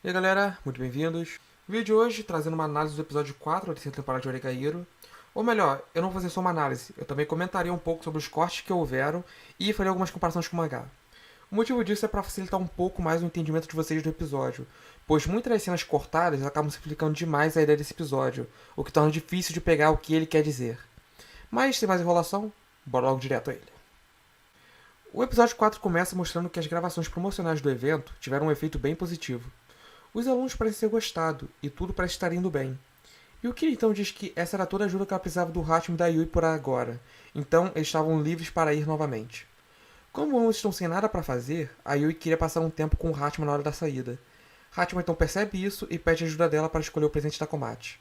E aí galera, muito bem-vindos. O vídeo de hoje trazendo uma análise do episódio 4 da terceira temporada de Oregairu. Ou melhor, eu não vou fazer só uma análise, eu também comentaria um pouco sobre os cortes que houveram e faria algumas comparações com o mangá. O motivo disso é para facilitar um pouco mais o entendimento de vocês do episódio, pois muitas das cenas cortadas acabam simplificando demais a ideia desse episódio, o que torna difícil de pegar o que ele quer dizer. Mas, sem mais enrolação, bora logo direto a ele. O episódio 4 começa mostrando que as gravações promocionais do evento tiveram um efeito bem positivo. Os alunos parecem ter gostado, e tudo parece estar indo bem. E o Kira então diz que essa era toda a ajuda que ela precisava do Hachiman e da Yui por agora, então eles estavam livres para ir novamente. Como ambos estão sem nada para fazer, a Yui queria passar um tempo com o Hachiman na hora da saída. Hachiman então percebe isso e pede ajuda dela para escolher o presente da Komachi.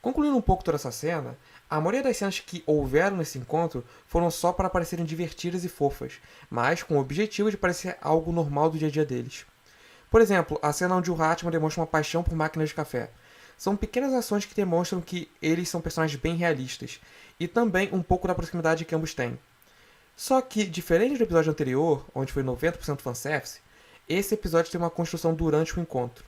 Concluindo um pouco toda essa cena, a maioria das cenas que houveram nesse encontro foram só para parecerem divertidas e fofas, mas com o objetivo de parecer algo normal do dia a dia deles. Por exemplo, a cena onde o Hachiman demonstra uma paixão por máquinas de café. São pequenas ações que demonstram que eles são personagens bem realistas, e também um pouco da proximidade que ambos têm. Só que, diferente do episódio anterior, onde foi 90% fanservice, esse episódio tem uma construção durante o encontro.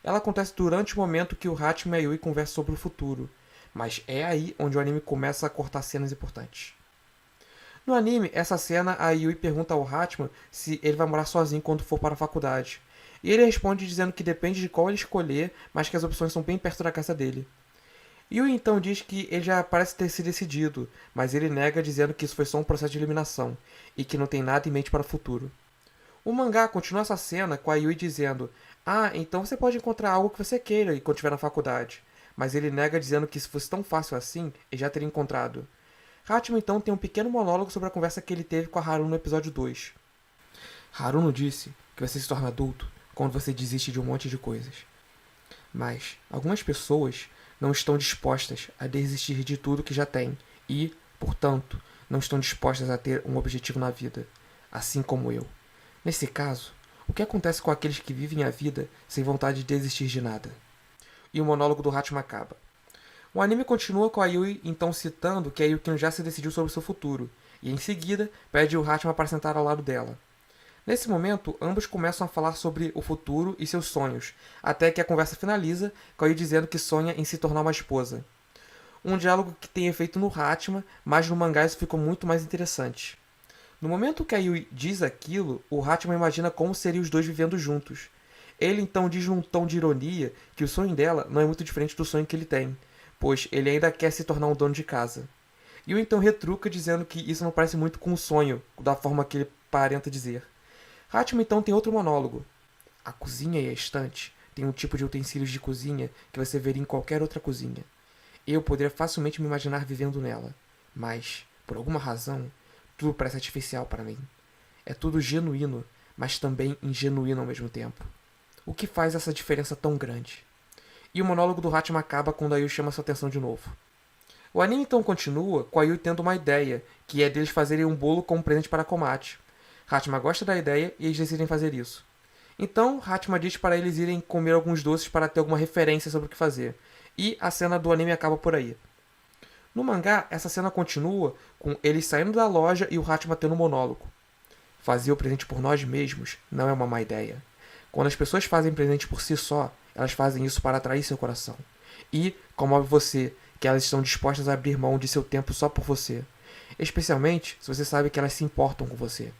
Ela acontece durante o momento que o Hachiman e a Yui conversam sobre o futuro, mas é aí onde o anime começa a cortar cenas importantes. No anime, essa cena, a Yui pergunta ao Hachiman se ele vai morar sozinho quando for para a faculdade. E ele responde dizendo que depende de qual ele escolher, mas que as opções são bem perto da casa dele. Yui então diz que ele já parece ter se decidido, mas ele nega dizendo que isso foi só um processo de eliminação, e que não tem nada em mente para o futuro. O mangá continua essa cena com a Yui dizendo: "Ah, então você pode encontrar algo que você queira quando estiver na faculdade." Mas ele nega dizendo que se fosse tão fácil assim, ele já teria encontrado. Hachiman então tem um pequeno monólogo sobre a conversa que ele teve com a Haruno no episódio 2. Haruno disse que você se torna adulto quando você desiste de um monte de coisas. Mas algumas pessoas não estão dispostas a desistir de tudo que já têm e, portanto, não estão dispostas a ter um objetivo na vida, assim como eu. Nesse caso, o que acontece com aqueles que vivem a vida sem vontade de desistir de nada? E o monólogo do Hachiman acaba. O anime continua com a Yui então citando que a Yukino já se decidiu sobre seu futuro, e em seguida pede o Hachiman para sentar ao lado dela. Nesse momento, ambos começam a falar sobre o futuro e seus sonhos, até que a conversa finaliza com a Yui dizendo que sonha em se tornar uma esposa. Um diálogo que tem efeito no Hachiman, mas no mangá isso ficou muito mais interessante. No momento que a Yui diz aquilo, o Hachiman imagina como seriam os dois vivendo juntos. Ele então diz num tom de ironia que o sonho dela não é muito diferente do sonho que ele tem, pois ele ainda quer se tornar um dono de casa. Yui então retruca dizendo que isso não parece muito com o sonho, da forma que ele aparenta dizer. Hachiman então tem outro monólogo. A cozinha e a estante têm um tipo de utensílios de cozinha que você veria em qualquer outra cozinha. Eu poderia facilmente me imaginar vivendo nela, mas, por alguma razão, tudo parece artificial para mim. É tudo genuíno, mas também ingenuíno ao mesmo tempo. O que faz essa diferença tão grande? E o monólogo do Hachiman acaba quando a Yui chama sua atenção de novo. O anime então continua com a Yui tendo uma ideia, que é deles fazerem um bolo como presente para a Komachi. Hachiman gosta da ideia e eles decidem fazer isso. Então, Hachiman diz para eles irem comer alguns doces para ter alguma referência sobre o que fazer. E a cena do anime acaba por aí. No mangá, essa cena continua com eles saindo da loja e o Hachiman tendo um monólogo. Fazer o presente por nós mesmos não é uma má ideia. Quando as pessoas fazem presente por si só, elas fazem isso para atrair seu coração. E, comove você, que elas estão dispostas a abrir mão de seu tempo só por você. Especialmente se você sabe que elas se importam com você.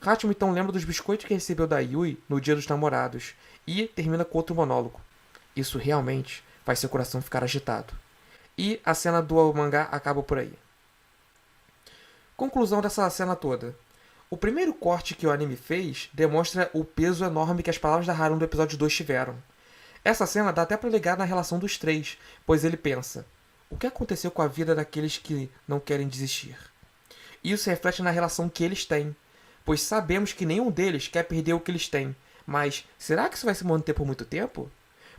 Hachiman então lembra dos biscoitos que recebeu da Yui no dia dos namorados e termina com outro monólogo. Isso realmente faz seu coração ficar agitado. E a cena do mangá acaba por aí. Conclusão dessa cena toda. O primeiro corte que o anime fez demonstra o peso enorme que as palavras da Haruno do episódio 2 tiveram. Essa cena dá até para ligar na relação dos três, pois ele pensa: o que aconteceu com a vida daqueles que não querem desistir? Isso reflete na relação que eles têm, pois sabemos que nenhum deles quer perder o que eles têm, mas será que isso vai se manter por muito tempo?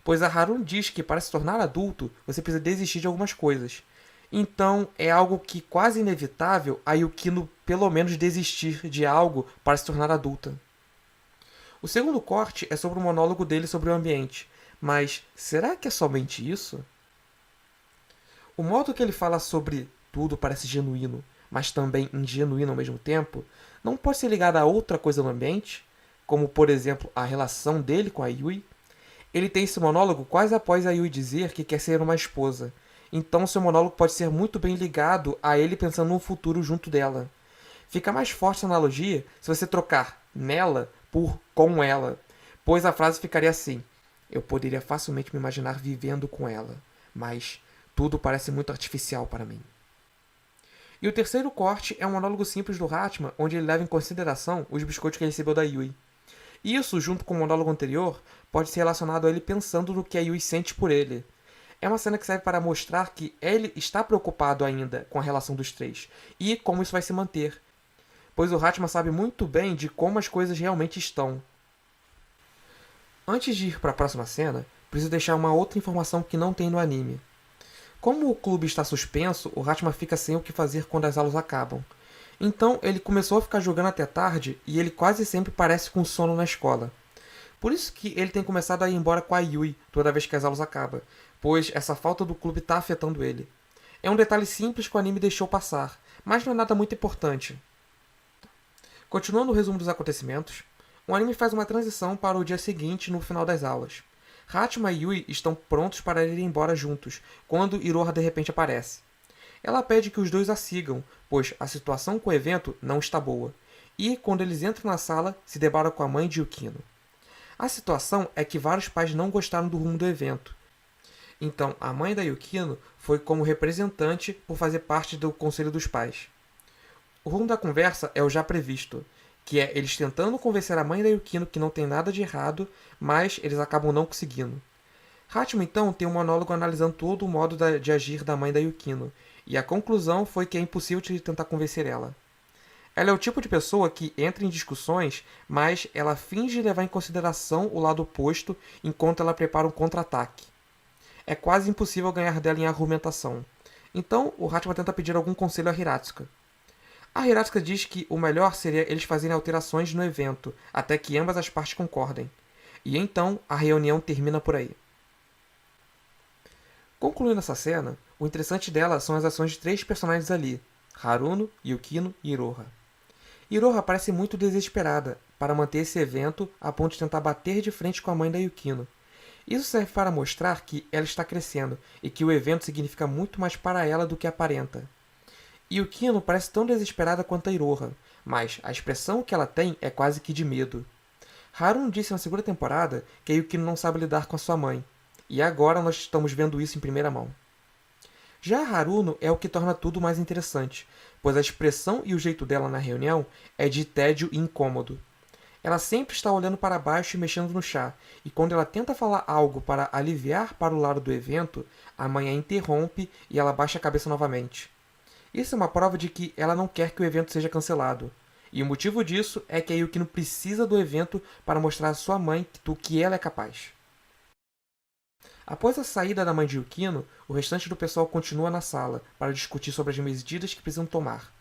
Pois a Haruno diz que para se tornar adulto, você precisa desistir de algumas coisas. Então, é algo que quase inevitável a Yukino pelo menos desistir de algo para se tornar adulta. O segundo corte é sobre o monólogo dele sobre o ambiente. Mas será que é somente isso? O modo que ele fala sobre tudo parece genuíno, mas também ingenuíno ao mesmo tempo, não pode ser ligado a outra coisa no ambiente, como por exemplo a relação dele com a Yui. Ele tem esse monólogo quase após a Yui dizer que quer ser uma esposa. Então seu monólogo pode ser muito bem ligado a ele pensando no futuro junto dela. Fica mais forte essa analogia se você trocar nela por com ela, pois a frase ficaria assim: eu poderia facilmente me imaginar vivendo com ela, mas tudo parece muito artificial para mim. E o terceiro corte é um monólogo simples do Hatman, onde ele leva em consideração os biscoitos que ele recebeu da Yui. Isso, junto com o monólogo anterior, pode ser relacionado a ele pensando no que a Yui sente por ele. É uma cena que serve para mostrar que ele está preocupado ainda com a relação dos três e como isso vai se manter, pois o Hatman sabe muito bem de como as coisas realmente estão. Antes de ir para a próxima cena, preciso deixar uma outra informação que não tem no anime. Como o clube está suspenso, o Hatman fica sem o que fazer quando as aulas acabam. Então ele começou a ficar jogando até tarde e ele quase sempre parece com sono na escola. Por isso que ele tem começado a ir embora com a Yui toda vez que as aulas acabam, pois essa falta do clube está afetando ele. É um detalhe simples que o anime deixou passar, mas não é nada muito importante. Continuando o resumo dos acontecimentos, o anime faz uma transição para o dia seguinte no final das aulas. Hatman e Yui estão prontos para ir embora juntos, quando Iroha de repente aparece. Ela pede que os dois a sigam, pois a situação com o evento não está boa, e quando eles entram na sala, se deparam com a mãe de Yukino. A situação é que vários pais não gostaram do rumo do evento. Então, a mãe da Yukino foi como representante por fazer parte do conselho dos pais. O rumo da conversa é o já previsto, que é eles tentando convencer a mãe da Yukino que não tem nada de errado, mas eles acabam não conseguindo. Hatman, então, tem um monólogo analisando todo o modo de agir da mãe da Yukino, e a conclusão foi que é impossível de tentar convencer ela. Ela é o tipo de pessoa que entra em discussões, mas ela finge levar em consideração o lado oposto enquanto ela prepara um contra-ataque. É quase impossível ganhar dela em argumentação. Então, o Hatman tenta pedir algum conselho a Hiratsuka. A Hiratsuka diz que o melhor seria eles fazerem alterações no evento, até que ambas as partes concordem. E então, a reunião termina por aí. Concluindo essa cena, o interessante dela são as ações de três personagens ali, Haruno, Yukino e Iroha. Iroha parece muito desesperada para manter esse evento a ponto de tentar bater de frente com a mãe da Yukino. Isso serve para mostrar que ela está crescendo e que o evento significa muito mais para ela do que aparenta. Yukino parece tão desesperada quanto a Iroha, mas a expressão que ela tem é quase que de medo. Haruno disse na segunda temporada que a Yukino não sabe lidar com a sua mãe, e agora nós estamos vendo isso em primeira mão. Já a Haruno é o que torna tudo mais interessante, pois a expressão e o jeito dela na reunião é de tédio e incômodo. Ela sempre está olhando para baixo e mexendo no chá, e quando ela tenta falar algo para aliviar para o lado do evento, a mãe a interrompe e ela baixa a cabeça novamente. Isso é uma prova de que ela não quer que o evento seja cancelado. E o motivo disso é que a Yukino precisa do evento para mostrar à sua mãe do que ela é capaz. Após a saída da mãe de Yukino, o restante do pessoal continua na sala para discutir sobre as medidas que precisam tomar.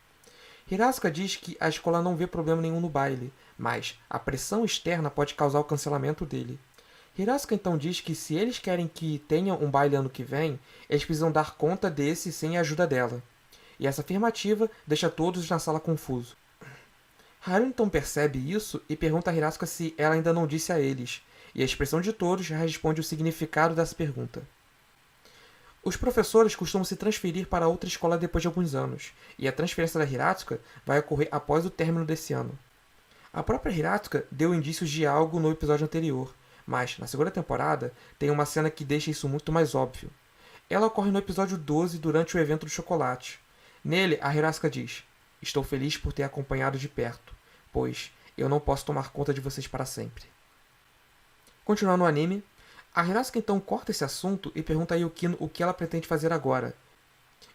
Hiratsuka diz que a escola não vê problema nenhum no baile, mas a pressão externa pode causar o cancelamento dele. Hiratsuka então diz que se eles querem que tenha um baile ano que vem, eles precisam dar conta desse sem a ajuda dela. E essa afirmativa deixa todos na sala confusos. Haruno então percebe isso e pergunta a Hiratsuka se ela ainda não disse a eles, e a expressão de todos já responde o significado dessa pergunta. Os professores costumam se transferir para outra escola depois de alguns anos, e a transferência da Hiratsuka vai ocorrer após o término desse ano. A própria Hiratsuka deu indícios de algo no episódio anterior, mas, na segunda temporada, tem uma cena que deixa isso muito mais óbvio. Ela ocorre no episódio 12 durante o evento do chocolate. Nele, a Hiratsuka diz: "Estou feliz por ter acompanhado de perto, pois eu não posso tomar conta de vocês para sempre." Continuando o anime, a Hiratsuka então corta esse assunto e pergunta a Yukino o que ela pretende fazer agora.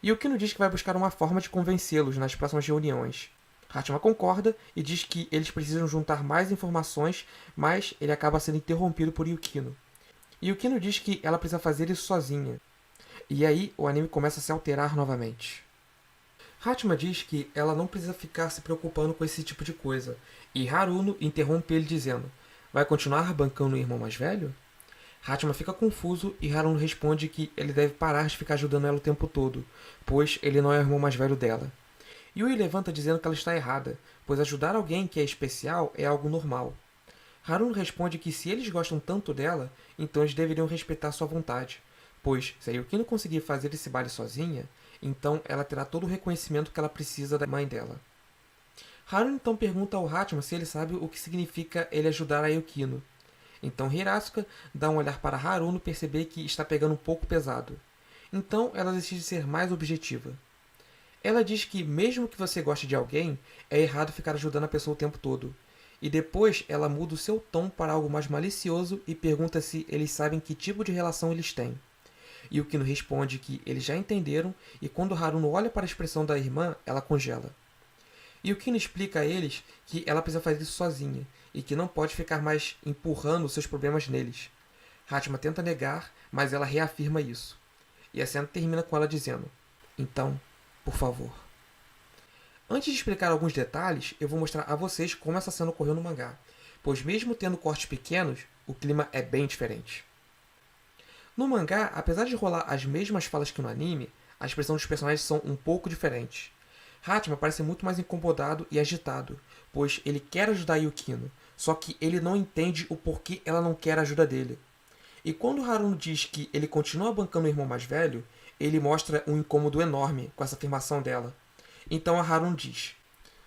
Yukino diz que vai buscar uma forma de convencê-los nas próximas reuniões. Hatman concorda e diz que eles precisam juntar mais informações, mas ele acaba sendo interrompido por Yukino. Yukino diz que ela precisa fazer isso sozinha. E aí o anime começa a se alterar novamente. Hatman diz que ela não precisa ficar se preocupando com esse tipo de coisa, e Haruno interrompe ele dizendo: "Vai continuar bancando o irmão mais velho?" Hatman fica confuso e Haruno responde que ele deve parar de ficar ajudando ela o tempo todo, pois ele não é o irmão mais velho dela. Yui levanta dizendo que ela está errada, pois ajudar alguém que é especial é algo normal. Haruno responde que se eles gostam tanto dela, então eles deveriam respeitar sua vontade, pois se a Yukino conseguir fazer esse baile sozinha, então ela terá todo o reconhecimento que ela precisa da mãe dela. Haruno então pergunta ao Hachiman se ele sabe o que significa ele ajudar a Yukino. Então Hiratsuka dá um olhar para Haruno e perceber que está pegando um pouco pesado. Então ela decide ser mais objetiva. Ela diz que mesmo que você goste de alguém, é errado ficar ajudando a pessoa o tempo todo. E depois ela muda o seu tom para algo mais malicioso e pergunta se eles sabem que tipo de relação eles têm. Yukino responde que eles já entenderam e quando Haruno olha para a expressão da irmã, ela congela. Yukino explica a eles que ela precisa fazer isso sozinha e que não pode ficar mais empurrando seus problemas neles. Hachiman tenta negar, mas ela reafirma isso. E a cena termina com ela dizendo: "Então, por favor." Antes de explicar alguns detalhes, eu vou mostrar a vocês como essa cena ocorreu no mangá, pois mesmo tendo cortes pequenos, o clima é bem diferente. No mangá, apesar de rolar as mesmas falas que no anime, a expressão dos personagens são um pouco diferentes. Hachiman parece muito mais incomodado e agitado, pois ele quer ajudar Yukino, só que ele não entende o porquê ela não quer a ajuda dele. E quando Haruno diz que ele continua bancando o irmão mais velho, ele mostra um incômodo enorme com essa afirmação dela. Então a Haruno diz: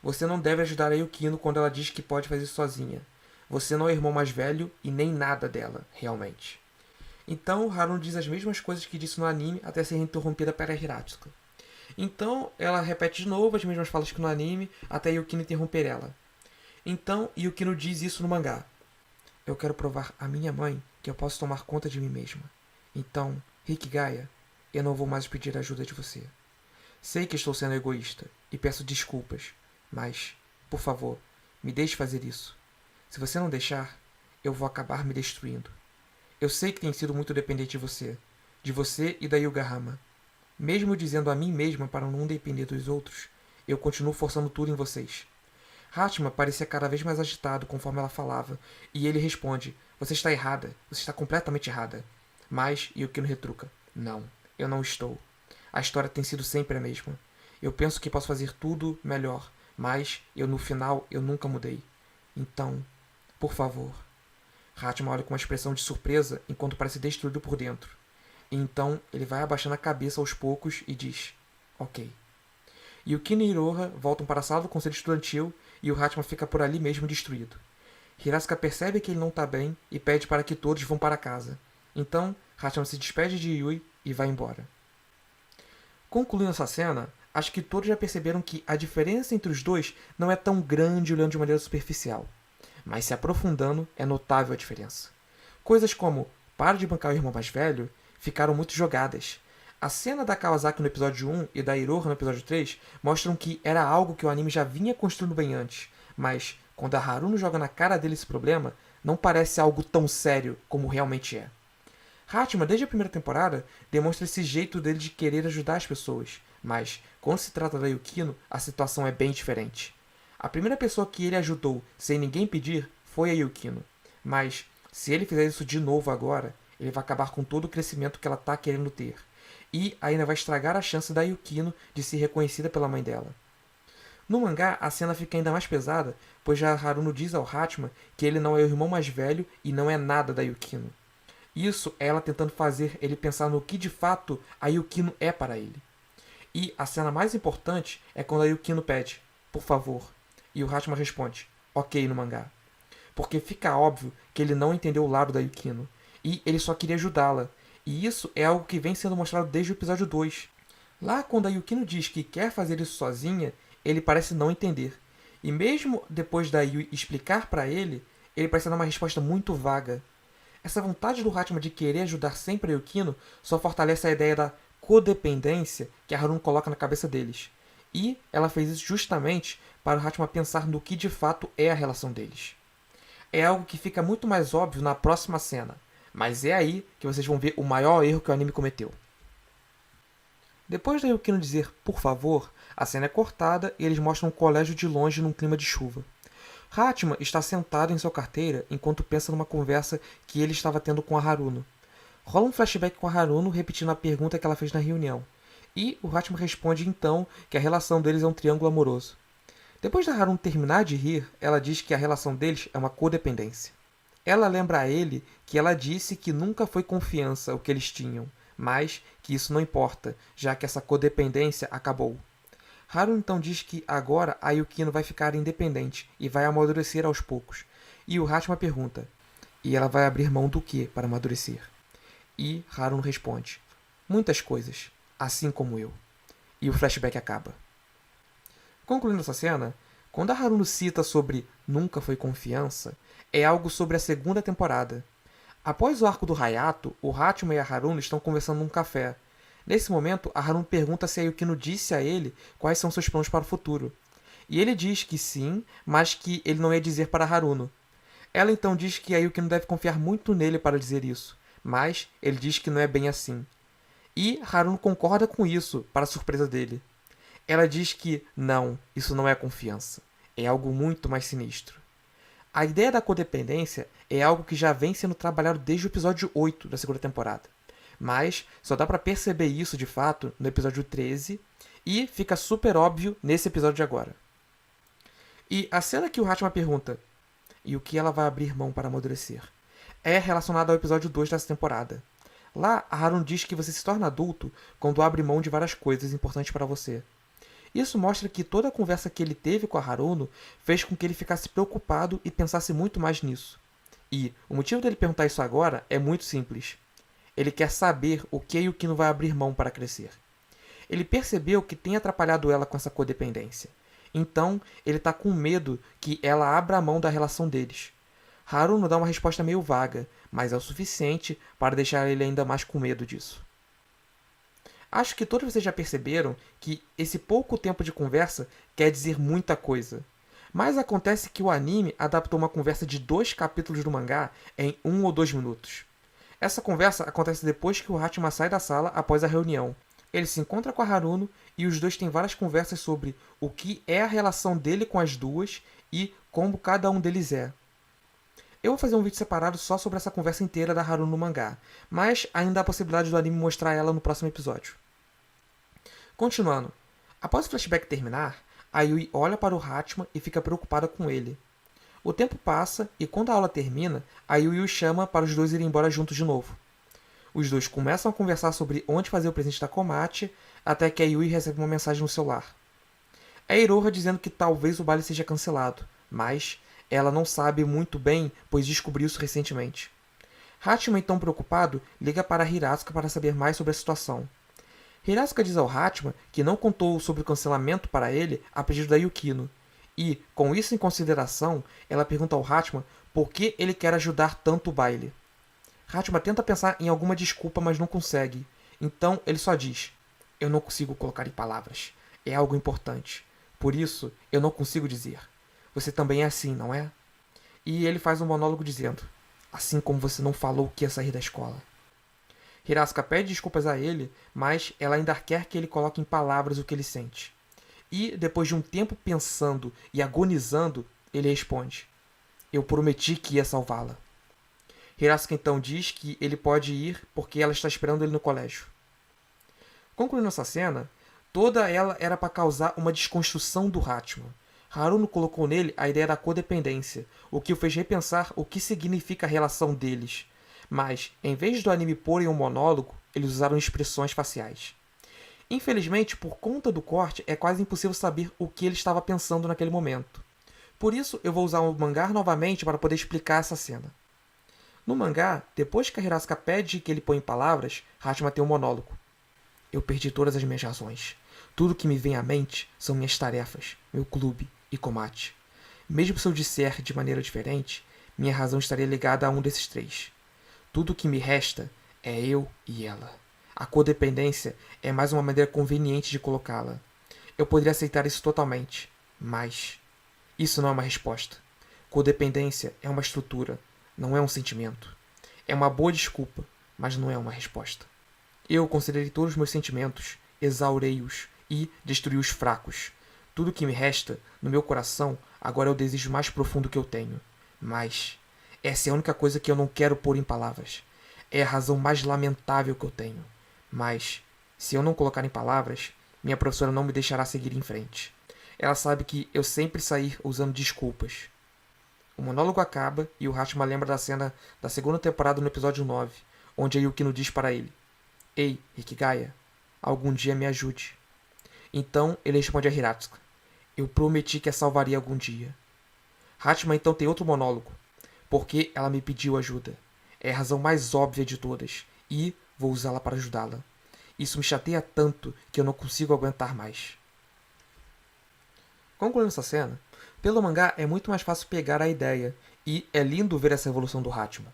"Você não deve ajudar a Yukino quando ela diz que pode fazer isso sozinha. Você não é o irmão mais velho e nem nada dela, realmente." Então Haruno diz as mesmas coisas que disse no anime até ser interrompida pela Hiratsuka. Então ela repete de novo as mesmas falas que no anime até Yukino interromper ela. Então Yukino diz isso no mangá: "Eu quero provar à minha mãe que eu posso tomar conta de mim mesma. Então, Hikigaya, eu não vou mais pedir ajuda de você. Sei que estou sendo egoísta e peço desculpas, mas, por favor, me deixe fazer isso. Se você não deixar, eu vou acabar me destruindo. Eu sei que tenho sido muito dependente de você e da Yugahama. Mesmo dizendo a mim mesma para não depender dos outros, eu continuo forçando tudo em vocês." Hachiman parecia cada vez mais agitado conforme ela falava, e ele responde: "Você está errada, você está completamente errada." Mas Yukino retruca: "Não, eu não estou. A história tem sido sempre a mesma. Eu penso que posso fazer tudo melhor, mas no final eu nunca mudei. Então, por favor." Hachiman olha com uma expressão de surpresa enquanto parece destruído por dentro. E então ele vai abaixando a cabeça aos poucos e diz: "Ok." Yukino e Iroha voltam para a sala do conselho estudantil e o Hachiman fica por ali mesmo destruído. Hiratsuka percebe que ele não está bem e pede para que todos vão para casa. Então, Hachiman se despede de Yui e vai embora. Concluindo essa cena, acho que todos já perceberam que a diferença entre os dois não é tão grande olhando de maneira superficial. Mas se aprofundando, é notável a diferença. Coisas como "para de bancar o irmão mais velho" ficaram muito jogadas. A cena da Kawasaki no episódio 1 e da Iroha no episódio 3 mostram que era algo que o anime já vinha construindo bem antes, mas quando a Haruno joga na cara dele esse problema, não parece algo tão sério como realmente é. Hachiman, desde a primeira temporada, demonstra esse jeito dele de querer ajudar as pessoas, mas quando se trata da Yukino, a situação é bem diferente. A primeira pessoa que ele ajudou sem ninguém pedir foi a Yukino, mas se ele fizer isso de novo agora, ele vai acabar com todo o crescimento que ela está querendo ter, e ainda vai estragar a chance da Yukino de ser reconhecida pela mãe dela. No mangá, a cena fica ainda mais pesada, pois já Haruno diz ao Hachiman que ele não é o irmão mais velho e não é nada da Yukino. Isso é ela tentando fazer ele pensar no que de fato a Yukino é para ele. E a cena mais importante é quando a Yukino pede: "Por favor." E o Hachiman responde: "Ok" no mangá. Porque fica óbvio que ele não entendeu o lado da Yukino, e ele só queria ajudá-la. E isso é algo que vem sendo mostrado desde o episódio 2. Lá, quando a Yukino diz que quer fazer isso sozinha, ele parece não entender. E mesmo depois da Yui explicar para ele parece dar uma resposta muito vaga. Essa vontade do Hachiman de querer ajudar sempre a Yukino só fortalece a ideia da codependência que a Haruno coloca na cabeça deles. E ela fez isso justamente para o Hachiman pensar no que de fato é a relação deles. É algo que fica muito mais óbvio na próxima cena, mas é aí que vocês vão ver o maior erro que o anime cometeu. Depois da Yukino dizer "por favor", a cena é cortada e eles mostram um colégio de longe num clima de chuva. Hachiman está sentado em sua carteira enquanto pensa numa conversa que ele estava tendo com a Haruno. Rola um flashback com a Haruno repetindo a pergunta que ela fez na reunião, e o Hachiman responde então que a relação deles é um triângulo amoroso. Depois da Haruno terminar de rir, ela diz que a relação deles é uma codependência. Ela lembra a ele que ela disse que nunca foi confiança o que eles tinham, mas que isso não importa, já que essa codependência acabou. Haru então diz que agora a Yukino vai ficar independente e vai amadurecer aos poucos. E o Hachima pergunta, e ela vai abrir mão do que para amadurecer? E Haruno responde, muitas coisas, assim como eu. E o flashback acaba. Concluindo essa cena, quando a Haruno cita sobre nunca foi confiança, é algo sobre a segunda temporada. Após o arco do Hayato, o Hachima e a Haruno estão conversando num café. Nesse momento, a Haruno pergunta se a Yukino disse a ele quais são seus planos para o futuro. E ele diz que sim, mas que ele não ia dizer para a Haruno. Ela então diz que a Yukino deve confiar muito nele para dizer isso, mas ele diz que não é bem assim. E Haruno concorda com isso, para a surpresa dele. Ela diz que não, isso não é confiança. É algo muito mais sinistro. A ideia da codependência é algo que já vem sendo trabalhado desde o episódio 8 da segunda temporada. Mas só dá pra perceber isso de fato no episódio 13 e fica super óbvio nesse episódio de agora. E a cena que o Hachima pergunta e o que ela vai abrir mão para amadurecer é relacionada ao episódio 2 dessa temporada. Lá, a Haruno diz que você se torna adulto quando abre mão de várias coisas importantes para você. Isso mostra que toda a conversa que ele teve com a Haruno fez com que ele ficasse preocupado e pensasse muito mais nisso. E o motivo dele perguntar isso agora é muito simples. Ele quer saber o que a Yukino vai abrir mão para crescer. Ele percebeu que tem atrapalhado ela com essa codependência. Então, ele está com medo que ela abra a mão da relação deles. Haruno dá uma resposta meio vaga, mas é o suficiente para deixar ele ainda mais com medo disso. Acho que todos vocês já perceberam que esse pouco tempo de conversa quer dizer muita coisa. Mas acontece que o anime adaptou uma conversa de 2 capítulos do mangá em 1 ou 2 minutos. Essa conversa acontece depois que o Hachima sai da sala após a reunião. Ele se encontra com a Haruno e os dois têm várias conversas sobre o que é a relação dele com as duas e como cada um deles é. Eu vou fazer um vídeo separado só sobre essa conversa inteira da Haruno no mangá, mas ainda há a possibilidade do anime mostrar ela no próximo episódio. Continuando, após o flashback terminar, a Yui olha para o Hachima e fica preocupada com ele. O tempo passa e quando a aula termina, a Yui o chama para os dois irem embora juntos de novo. Os dois começam a conversar sobre onde fazer o presente da Komachi, até que a Yui recebe uma mensagem no celular. É Iroha dizendo que talvez o baile seja cancelado, mas ela não sabe muito bem, pois descobriu isso recentemente. Hachima, então preocupado, liga para Hirasuka para saber mais sobre a situação. Hirasuka diz ao Hachima que não contou sobre o cancelamento para ele a pedido da Yukino, e, com isso em consideração, ela pergunta ao Hachima por que ele quer ajudar tanto o baile. Hachima tenta pensar em alguma desculpa, mas não consegue. Então ele só diz, eu não consigo colocar em palavras. É algo importante. Por isso, eu não consigo dizer. Você também é assim, não é? E ele faz um monólogo dizendo, assim como você não falou que ia sair da escola. Hirasuka pede desculpas a ele, mas ela ainda quer que ele coloque em palavras o que ele sente. E, depois de um tempo pensando e agonizando, ele responde, eu prometi que ia salvá-la. Hirasuka então diz que ele pode ir porque ela está esperando ele no colégio. Concluindo essa cena, toda ela era para causar uma desconstrução do Hachima. Haruno colocou nele a ideia da codependência, o que o fez repensar o que significa a relação deles. Mas, em vez do anime pôr em um monólogo, eles usaram expressões faciais. Infelizmente, por conta do corte, é quase impossível saber o que ele estava pensando naquele momento. Por isso, eu vou usar o mangá novamente para poder explicar essa cena. No mangá, depois que a Hirasuka pede que ele põe em palavras, Hachima tem um monólogo. Eu perdi todas as minhas razões. Tudo que me vem à mente são minhas tarefas, meu clube e Komachi. Mesmo se eu disser de maneira diferente, minha razão estaria ligada a um desses 3. Tudo o que me resta é eu e ela. A codependência é mais uma maneira conveniente de colocá-la. Eu poderia aceitar isso totalmente, mas isso não é uma resposta. Codependência é uma estrutura, não é um sentimento. É uma boa desculpa, mas não é uma resposta. Eu considerei todos os meus sentimentos, exaurei-os e destruí os fracos. Tudo o que me resta, no meu coração, agora é o desejo mais profundo que eu tenho. Mas essa é a única coisa que eu não quero pôr em palavras. É a razão mais lamentável que eu tenho. Mas, se eu não colocar em palavras, minha professora não me deixará seguir em frente. Ela sabe que eu sempre sair usando desculpas. O monólogo acaba e o Hachima lembra da cena da segunda temporada no episódio 9, onde a Yukino diz para ele: Ei, Hikigaya, algum dia me ajude. Então ele responde a Hiratsuka: Eu prometi que a salvaria algum dia. Hachima então tem outro monólogo: Porque ela me pediu ajuda. É a razão mais óbvia de todas, e vou usá-la para ajudá-la. Isso me chateia tanto que eu não consigo aguentar mais. Concluindo essa cena, pelo mangá é muito mais fácil pegar a ideia, e é lindo ver essa evolução do Hachima.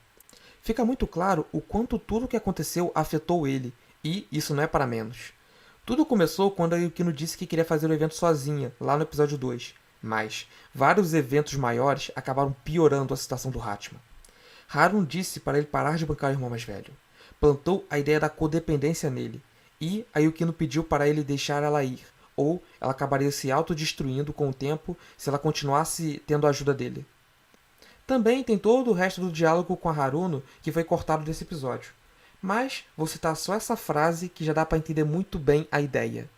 Fica muito claro o quanto tudo o que aconteceu afetou ele, e isso não é para menos. Tudo começou quando a Yukino disse que queria fazer o evento sozinha, lá no episódio 2, mas vários eventos maiores acabaram piorando a situação do Hachima. Harun disse para ele parar de bancar o irmão mais velho. Plantou a ideia da codependência nele, e a Yukino pediu para ele deixar ela ir, ou ela acabaria se autodestruindo com o tempo se ela continuasse tendo a ajuda dele. Também tem todo o resto do diálogo com a Haruno que foi cortado desse episódio. Mas vou citar só essa frase que já dá para entender muito bem a ideia.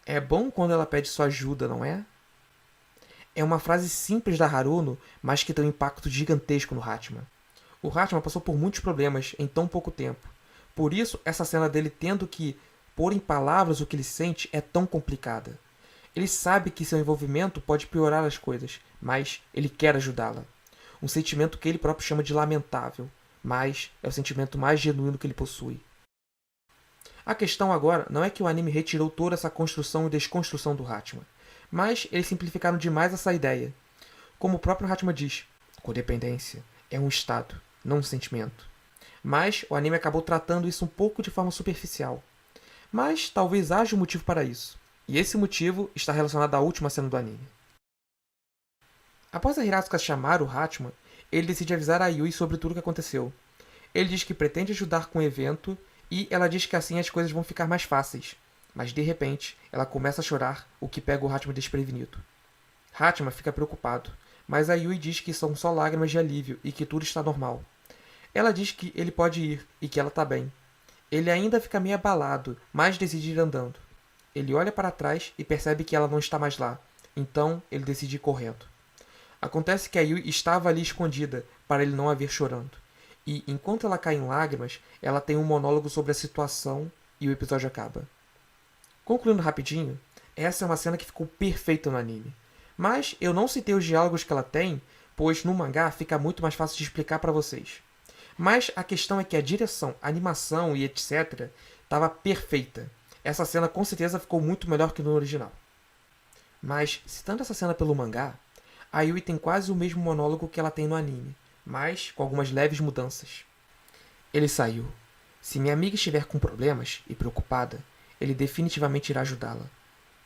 É bom quando ela pede sua ajuda, não é? É uma frase simples da Haruno, mas que tem um impacto gigantesco no Hachima. O Hachima passou por muitos problemas em tão pouco tempo. Por isso, essa cena dele tendo que pôr em palavras o que ele sente é tão complicada. Ele sabe que seu envolvimento pode piorar as coisas, mas ele quer ajudá-la. Um sentimento que ele próprio chama de lamentável, mas é o sentimento mais genuíno que ele possui. A questão agora não é que o anime retirou toda essa construção e desconstrução do Hachima, mas eles simplificaram demais essa ideia. Como o próprio Hachima diz, codependência é um estado, não um sentimento. Mas o anime acabou tratando isso um pouco de forma superficial. Mas talvez haja um motivo para isso. E esse motivo está relacionado à última cena do anime. Após a Hiratsuka chamar o Hachima, ele decide avisar a Yui sobre tudo o que aconteceu. Ele diz que pretende ajudar com o evento e ela diz que assim as coisas vão ficar mais fáceis. Mas de repente, ela começa a chorar, o que pega o Hachima desprevenido. Hachima fica preocupado, mas a Yui diz que são só lágrimas de alívio e que tudo está normal. Ela diz que ele pode ir e que ela está bem. Ele ainda fica meio abalado, mas decide ir andando. Ele olha para trás e percebe que ela não está mais lá, então ele decide ir correndo. Acontece que a Yui estava ali escondida, para ele não a ver chorando. E, enquanto ela cai em lágrimas, ela tem um monólogo sobre a situação e o episódio acaba. Concluindo rapidinho, essa é uma cena que ficou perfeita no anime. Mas eu não citei os diálogos que ela tem, pois no mangá fica muito mais fácil de explicar para vocês. Mas a questão é que a direção, a animação e etc. estava perfeita. Essa cena com certeza ficou muito melhor que no original. Mas, citando essa cena pelo mangá, a Yui tem quase o mesmo monólogo que ela tem no anime, mas com algumas leves mudanças. Ele saiu. Se minha amiga estiver com problemas e preocupada, ele definitivamente irá ajudá-la,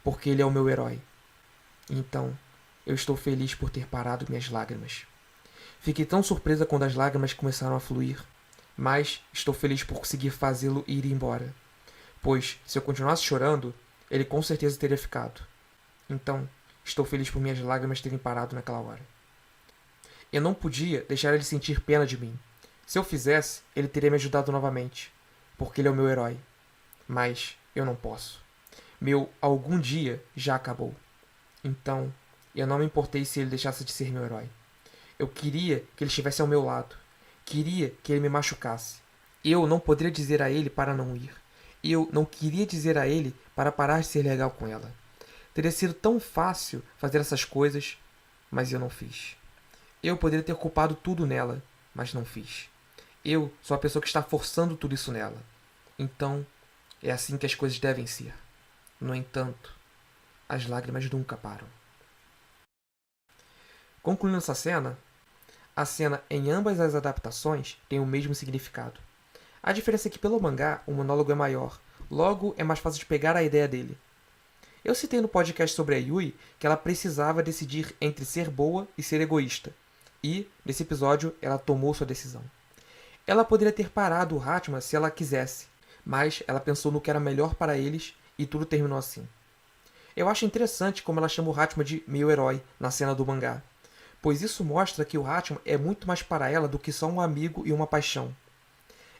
porque ele é o meu herói. Então, eu estou feliz por ter parado minhas lágrimas. Fiquei tão surpresa quando as lágrimas começaram a fluir, mas estou feliz por conseguir fazê-lo ir embora, pois, se eu continuasse chorando, ele com certeza teria ficado. Então, estou feliz por minhas lágrimas terem parado naquela hora. Eu não podia deixar ele sentir pena de mim. Se eu fizesse, ele teria me ajudado novamente, porque ele é o meu herói. Mas eu não posso. Meu algum dia já acabou. Então, eu não me importei se ele deixasse de ser meu herói. Eu queria que ele estivesse ao meu lado. Queria que ele me machucasse. Eu não poderia dizer a ele para não ir. Eu não queria dizer a ele para parar de ser legal com ela. Teria sido tão fácil fazer essas coisas, mas eu não fiz. Eu poderia ter culpado tudo nela, mas não fiz. Eu sou a pessoa que está forçando tudo isso nela. Então, é assim que as coisas devem ser. No entanto, as lágrimas nunca param. Concluindo essa cena, a cena em ambas as adaptações tem o mesmo significado. A diferença é que pelo mangá o monólogo é maior, logo é mais fácil de pegar a ideia dele. Eu citei no podcast sobre a Yui que ela precisava decidir entre ser boa e ser egoísta, e, nesse episódio, ela tomou sua decisão. Ela poderia ter parado o Hachima se ela quisesse, mas ela pensou no que era melhor para eles e tudo terminou assim. Eu acho interessante como ela chama o Hachima de meu herói na cena do mangá, pois isso mostra que o Hachima é muito mais para ela do que só um amigo e uma paixão.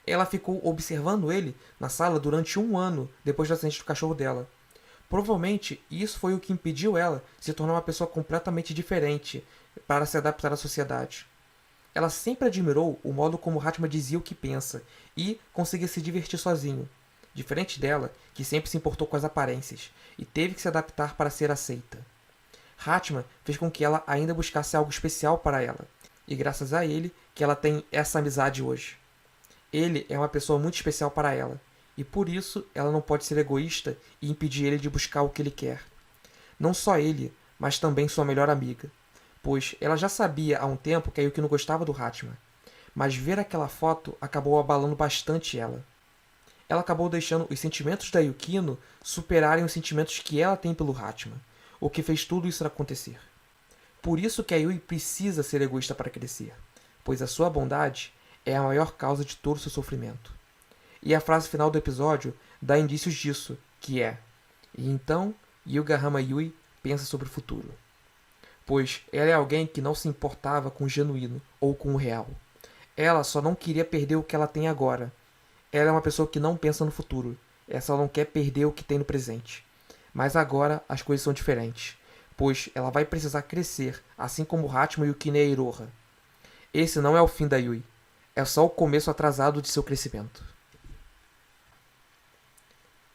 Ela ficou observando ele na sala durante 1 ano depois do acidente do cachorro dela. Provavelmente isso foi o que impediu ela de se tornar uma pessoa completamente diferente para se adaptar à sociedade. Ela sempre admirou o modo como Hatma dizia o que pensa e conseguia se divertir sozinho, diferente dela, que sempre se importou com as aparências e teve que se adaptar para ser aceita. Hatma fez com que ela ainda buscasse algo especial para ela, e graças a ele que ela tem essa amizade hoje. Ele é uma pessoa muito especial para ela, e por isso ela não pode ser egoísta e impedir ele de buscar o que ele quer. Não só ele, mas também sua melhor amiga, pois ela já sabia há um tempo que a Yukino gostava do Hatma, mas ver aquela foto acabou abalando bastante ela. Ela acabou deixando os sentimentos da Yukino superarem os sentimentos que ela tem pelo Hatma, o que fez tudo isso acontecer. Por isso que a Yui precisa ser egoísta para crescer, pois a sua bondade é a maior causa de todo o seu sofrimento. E a frase final do episódio dá indícios disso, que é: e então Yugahama Yui pensa sobre o futuro. Pois ela é alguém que não se importava com o genuíno ou com o real. Ela só não queria perder o que ela tem agora. Ela é uma pessoa que não pensa no futuro. Ela só não quer perder o que tem no presente. Mas agora as coisas são diferentes, pois ela vai precisar crescer, assim como Hatma e o Kine Iroha. Esse não é o fim da Yui. É só o começo atrasado de seu crescimento.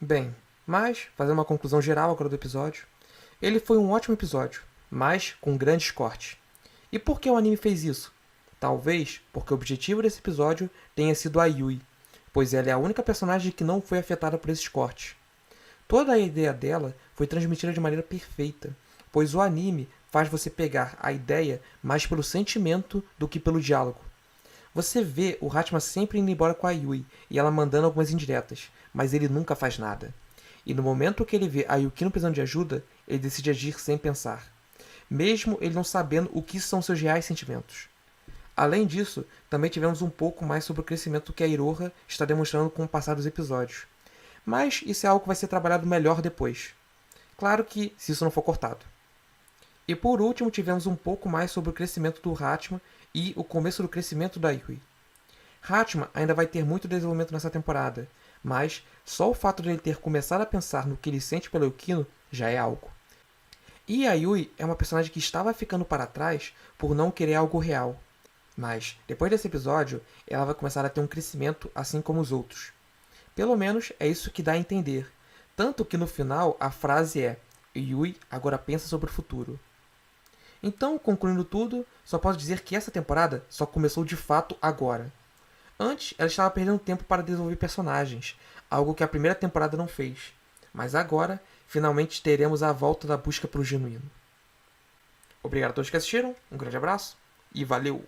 Bem, mas, fazendo uma conclusão geral agora do episódio, ele foi um ótimo episódio, mas com grandes cortes. E por que o anime fez isso? Talvez porque o objetivo desse episódio tenha sido a Yui, pois ela é a única personagem que não foi afetada por esses cortes. Toda a ideia dela foi transmitida de maneira perfeita, pois o anime faz você pegar a ideia mais pelo sentimento do que pelo diálogo. Você vê o Hatma sempre indo embora com a Yui e ela mandando algumas indiretas, mas ele nunca faz nada. E no momento que ele vê a Yukino precisando de ajuda, ele decide agir sem pensar, mesmo ele não sabendo o que são seus reais sentimentos. Além disso, também tivemos um pouco mais sobre o crescimento que a Iroha está demonstrando com o passar dos episódios. Mas isso é algo que vai ser trabalhado melhor depois. Claro que se isso não for cortado. E por último, tivemos um pouco mais sobre o crescimento do Hatma e o começo do crescimento da Yui. Hatma ainda vai ter muito desenvolvimento nessa temporada, mas só o fato de ele ter começado a pensar no que ele sente pela Yukino já é algo. E a Yui é uma personagem que estava ficando para trás por não querer algo real. Mas, depois desse episódio, ela vai começar a ter um crescimento assim como os outros. Pelo menos é isso que dá a entender. Tanto que no final a frase é: Yui agora pensa sobre o futuro. Então, concluindo tudo, só posso dizer que essa temporada só começou de fato agora. Antes, ela estava perdendo tempo para desenvolver personagens, algo que a primeira temporada não fez. Mas agora, finalmente teremos a volta da busca pelo genuíno. Obrigado a todos que assistiram, um grande abraço e valeu!